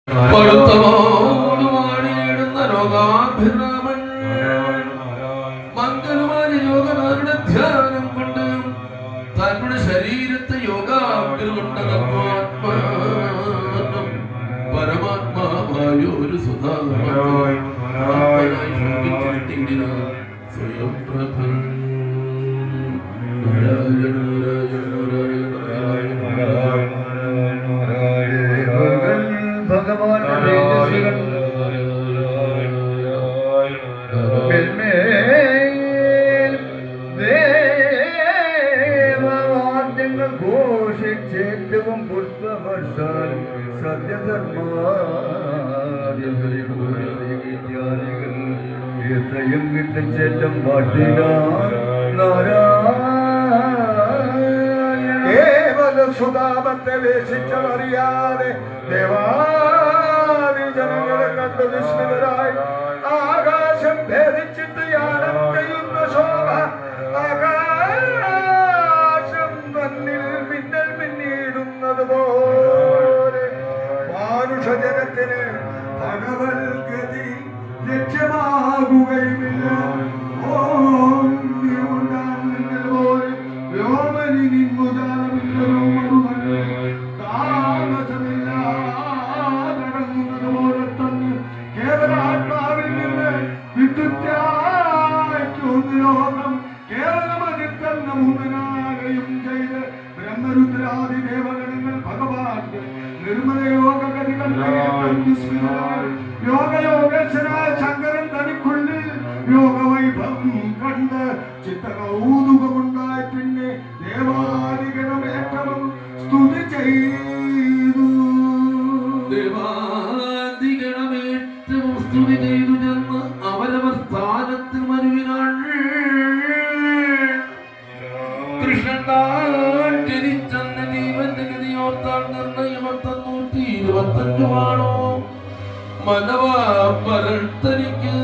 പടുത്തമോടുമാടിയിടുന്ന ലോകാഭിരാമൻ മംഗളമായ യോഗനാരുടെ ധ്യാനം കൊണ്ട് തങ്ങളുടെ ശരീരത്തെ യോഗാഗ്ര കൊണ്ട് പരമാത്മാവായ ഒരു സുധാമായി സ്വയം പ്രഭ ഘോഷിച്ചേറ്റവും പുഷ്പവർഷാൽ സത്യധർമ്മയും വിട്ടച്ചേറ്റം സുതാപത്തെ വേശിച്ചതറിയാതെ ദേവാദി ജനങ്ങളെ കണ്ടു വിസ്മിതരായി ആകാശം ഭേദിച്ചിട്ട് യാനം ചെയ്യുന്ന ശോഭ ആകാശം തന്നിൽ മിന്നൽ മിന്നിടുന്നത് പോലെ മാനുഷജനത്തിന് ഭഗവത്ഗതി ലക്ഷ്യമാകുകയുമില്ല. ഓം പോലെ വ്യോമനി നിന്നുജാമില്ലല്ലോ താമസമില്ലാതടങ്ങുന്നത് പോലെ തന്നെ കേവലാത്മാവിൽ നിന്ന് വിദ്യുത്യാലോകം കേവലം അതിൽ തന്നെ മുതലാകുകയും ചെയ്ത് ബ്രഹ്മരുദ്രാദി ദേവഗണങ്ങൾ ഭഗവാന്റെ നിർമ്മല യോഗഗതികൾ യോഗയോഗേശ്വരായ ശങ്കരൻ തനിക്കുള്ളിൽ യോഗവൈഭവം കണ്ട് ചിത്തകൗതുകമുണ്ടായി പിന്നെ ദേവാദിഗണമേറ്റവും സ്തുതി ചെയ്തു. ദേവാദിഗണമേറ്റവും സ്തുതി ചെയ്തു ചെന്ന് അവരവർ സ്ഥാനത്തിൽ മരുവിനാൾ കൃഷ്ണൻ ജനിച്ചെന്ന ജീവന്റെ ഗതിയോർത്താൽ നിർണയം 125 മനവാപ്പരത്തനിക്ക്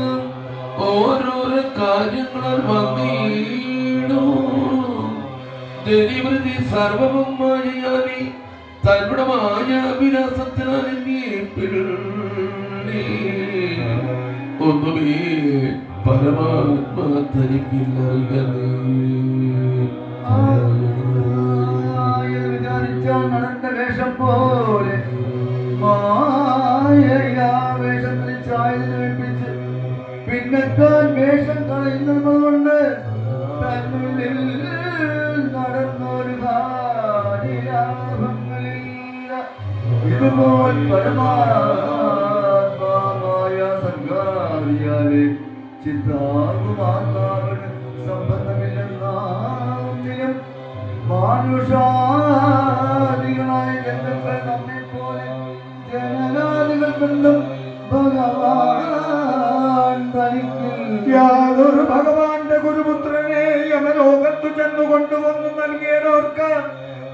ഓരോരോ കാര്യങ്ങൾ വന്നിടും. ജനിവൃതി സർവവും മായയാനി തങ്ങളുടെ മായ വിലാസത്തിനാൽ ഒന്നുമേ പരമാത്മാ തനിക്കില്ല. വേഷം പോലെ വേഷത്തിൽ ചായപ്പിച്ച് പിന്നെത്താൻ വേഷം കളയുന്നത് കൊണ്ട് തന്നുള്ളിൽ നടന്നൊരു ലാഭങ്ങളില്ല. ഇതുപോൽ പരമാത്മായ സംഗാതിയാലെ ചിത്താകുമാത്മാവിന് സംബന്ധമില്ലെന്നാണെങ്കിലും മാനുഷാദികളായ ജനങ്ങൾ നമ്മെ പോലെ ജനനാദികൾ കൊണ്ടും ഭഗവാൻ തനിക്കില്ല. യാതൊരു ഭഗവാന്റെ ഗുരുപുത്രനെ യമലോകത്തു ചെന്നു കൊണ്ടുവന്നു നൽകിയവർക്ക്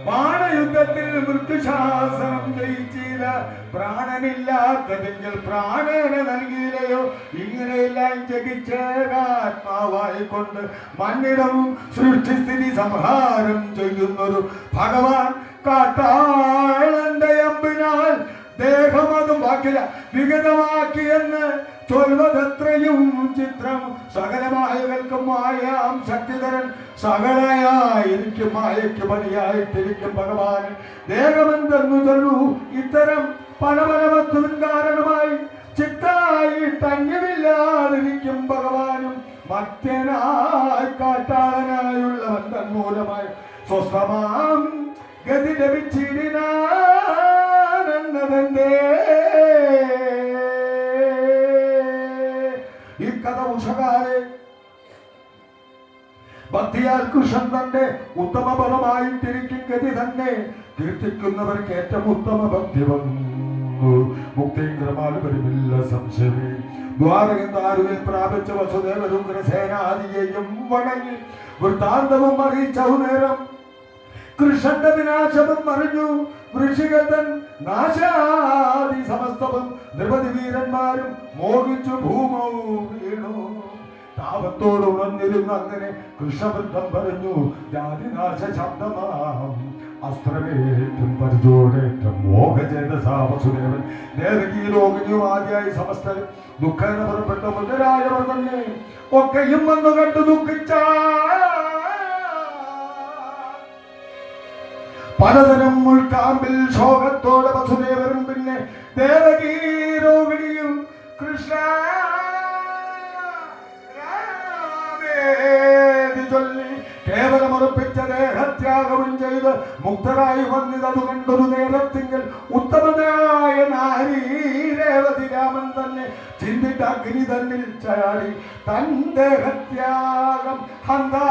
ബാണയുദ്ധത്തിൽ മൃത്യുശാസനം ജയിച്ചില്ല. പ്രാണനില്ലാത്തതെങ്കിൽ പ്രാണനെ നൽകിയില്ലയോ? ഇങ്ങനെയെല്ലാം ജഗിച്ചേകാത്മാവായിക്കൊണ്ട് മണ്ണിടവും സൃഷ്ടിസ്ഥിതി സംഹാരം ചെയ്യുന്നൊരു ഭഗവാൻ കാട്ടാളന്റെ അമ്പിനാൽ ദേഹമതും വാക്കില വിഗതമാക്കിയെന്ന് ചൊൽവതത്രയും ചിത്രം. സകലമായകൾക്കും മായാം ശക്തിധരൻ സകലയായിരിക്കും മായയ്ക്ക് പണിയായിട്ടിരിക്കും ഭഗവാൻ. ദേഹമെന്തെന്നു ചൊല്ലൂ ഇത്തരം പല പല വസ്തുവിൻ കാരണമായി ചിത്തായി തന്യമില്ലാതിരിക്കും ഭഗവാനും. മധ്യനായി കാട്ടാളനായുള്ളവൻ തന്മൂലമായി സ്വസ്ഥമാം ഗതി ലഭിച്ചിടിനാനെന്നതെന്തേ? ഈ കഥ ഉഷകാരെ ഭക്തിയാൽ കൃഷ്ണൻ തന്റെ ഉത്തമ ഫലമായിട്ടിരിക്കും ഗതി തന്നെ കീർത്തിക്കുന്നവർക്ക് ഏറ്റവും ഉത്തമ ഭക്തി വന്നു. മുക്തിഗ്രമാലുപരിമില്ല സംശയമേ. ദ്വാരകന്താരുവിൽ പ്രാപിച്ച വസുദേവരുദ്രസേനാദിയെയും വണങ്ങി വൃത്താന്തവും അറിയിച്ചതു നേരം കൃഷ്ണന്റെ വിനാശവും അറിഞ്ഞു. വൃഷികതൻ നാശാദി സമസ്തവും നിരവധി വീരന്മാരും മോഹിച്ചു ഭൂമൗ വീണു. താപത്തോട് ഉണർന്നിരുന്ന അങ്ങനെ കൃഷ്ണവൃദ്ധം പറഞ്ഞു ജാതിനാശ ശബ്ദമാം അസ്ത്രമേറ്റും പരിചോടേറ്റം മോഹജേതസാവസുദേവൻ ദേവകീ ലോകിനിയും ആദ്യമായി സമസ്തരും ദുഃഖേന പുറപ്പെട്ട മുതലായവർ തന്നെ ഒക്കെയും വന്നു കണ്ടു ദുഃഖിച്ച പലതരം ഉൾക്കാമ്പിൽ ശോകത്തോടെ വസുദേവരും പിന്നെ ദേവകീ രോഹിണിയും കൃഷ്ണ ചൊല്ലി കേവലമുറപ്പിച്ച ദേഹത്യാഗവും ചെയ്ത് മുക്തരായി വന്നിതതു കണ്ടൊരു നേരത്തിങ്കിൽ ഉത്തമനായ നാരീ രേവതി രാമൻ തന്നെ ചിന്തിട്ട് അഗ്നി തന്നിൽ ചാടി തൻ ദേഹത്യാഗം ഹന്താ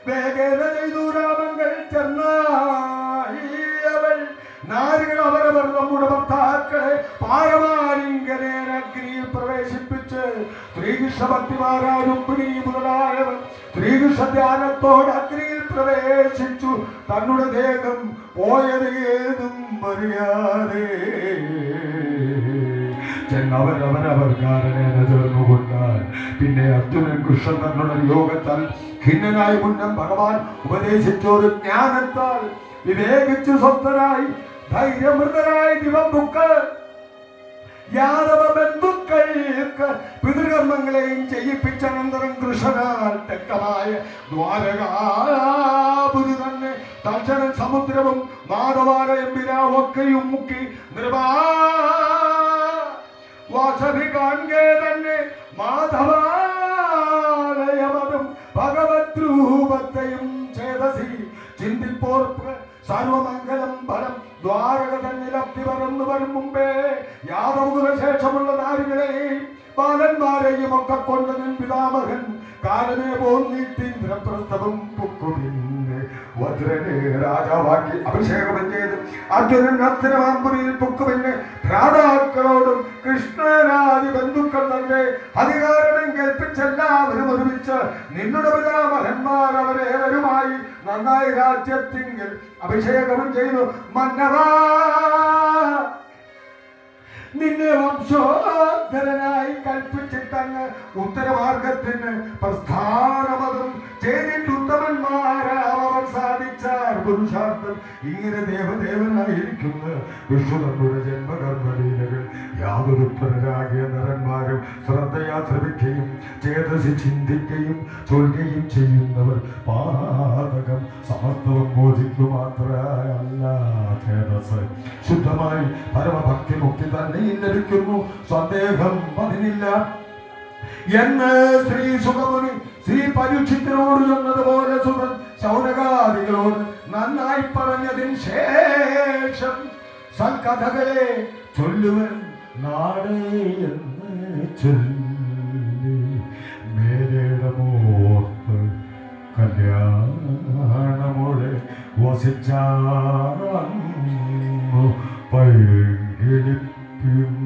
വേഗേന ചെയ്തു രാമങ്ങൾ ചെന്നായി അവൾ നാരികൾ അവരവർ നമ്മുടെ ഭർത്താക്കളെ പാരമാലിംഗനേന അഗ്നിയിൽ പ്രവേശിപ്പിച്ച് ശ്രീകൃഷ്ണ ഭക്തിമാരാരും മുതലായവർ ശ്രീകൃഷ്ണ ധ്യാനത്തോട് അഗ്നിയിൽ പ്രവേശിച്ചു തന്നുടെ ദേഹം പോയത് ഏതും അറിയാതെ ചെന്നവരവരവർ കാരണേന ചേർന്നുകൊണ്ടാൽ പിന്നെ അർജുനൻ കൃഷ്ണൻ തന്നുടെ യോഗത്താൽ ഖിന്നനായി മുന്നം ഭഗവാൻ ഉപദേശിച്ചൊരു ജ്ഞാനത്താൽ വിവേകിച്ചു സ്വസ്ഥരായി ധൈര്യമൃതരായി ദിവബുക്ക് യാദവ ബന്ധുക്കൾക്ക് പിതൃകർമ്മങ്ങളെയും ചെയ്യിപ്പിച്ച അനന്തരം കൃഷ്ണനാൽ തെക്കമായ ദ്വാരകാപുരി തന്നെ തൽക്ഷണം സമുദ്രവും മാധവാലയം വിരാവൊക്കെയും മുക്കി വാസവി കാണേ തന്നെ മാധവാലയമതും ഭഗവത് രൂപത്തെയും ചേതസി ചിന്തിപ്പോർക്ക് സർവമംഗലം ഫലം ദ്വാരക തന്നിലബ്ധി പറന്നു വരും മുമ്പേ യാദവകുല ശേഷമുള്ള നാരികളെയും ബാലന്മാരെയും ഒക്കെ കൊണ്ട് നിൻ പിതാമഹൻ കാലമേ പോന്നിട്ടിന്ദ്രപ്രസ്ഥവം പൊക്കുപിന്നെ വജ്രനെ രാജാവാക്കി അഭിഷേകം ചെയ്ത് അർജുനൻ അസ്ഥിരമാമ്പുരിയിൽ പൊക്കുപിന്നെ ഭ്രാതാക്കളോടും കൃഷ്ണനാദി ബന്ധുക്കൾ തന്നെ അധികാരം കേൾപ്പിച്ചെല്ലാവരും ഒരുമിച്ച് നിന്നുടെ പിതാമഹന്മാർ അവരേവരുമായി നന്നായി രാജ്യത്തിങ്കിൽ അഭിഷേകം ചെയ്തു മന്നവാ നിന്നെ വംശോദ്ധരനായി കൽപ്പിച്ചിട്ടങ്ങ് ഉത്തരമാർഗത്തിന് പ്രസ്ഥാനമതും ചെയ്തിട്ട് ഉത്തമന്മാരാവർ സാധിച്ചാർ പുരുഷാർത്ഥം ഇങ്ങനെ ദേവദേവനായിരിക്കുന്ന വിഷ്ണുതമ്പുര ജന്മകർമ്മലീലകൾ യാതൊരുത്തരരാകിയ നരന്മാരും ശ്രദ്ധയാ ശ്രമിക്കുകയും ചേതസി ചിന്തിക്കുകയും ചൊല്ലുകയും ചെയ്യുന്നവർ പാതകം സമസ്തവും ബോധിക്കു മാത്രമല്ല ചേതസ് ശുദ്ധമായി പരമഭക്തി മുക്തി തന്നെ ലഭിക്കുന്നു സന്ദേഹം അതിനില്ല എന്ന് ശ്രീ സുഖമുനി ശ്രീ പരീക്ഷിത്തിനോട് ചെന്നതുപോലെ സുഖൻ ശൗനകാദികളോട് നന്നായി പറഞ്ഞതിന് ശേഷം സൽക്കഥകളെ ചൊല്ലുവൻ നാടേ എന്ന് ചൊല്ലി മേലേടമോർത്ത് കല്യാണമോടെ വസിച്ചാറു പൈകിളിപ്പും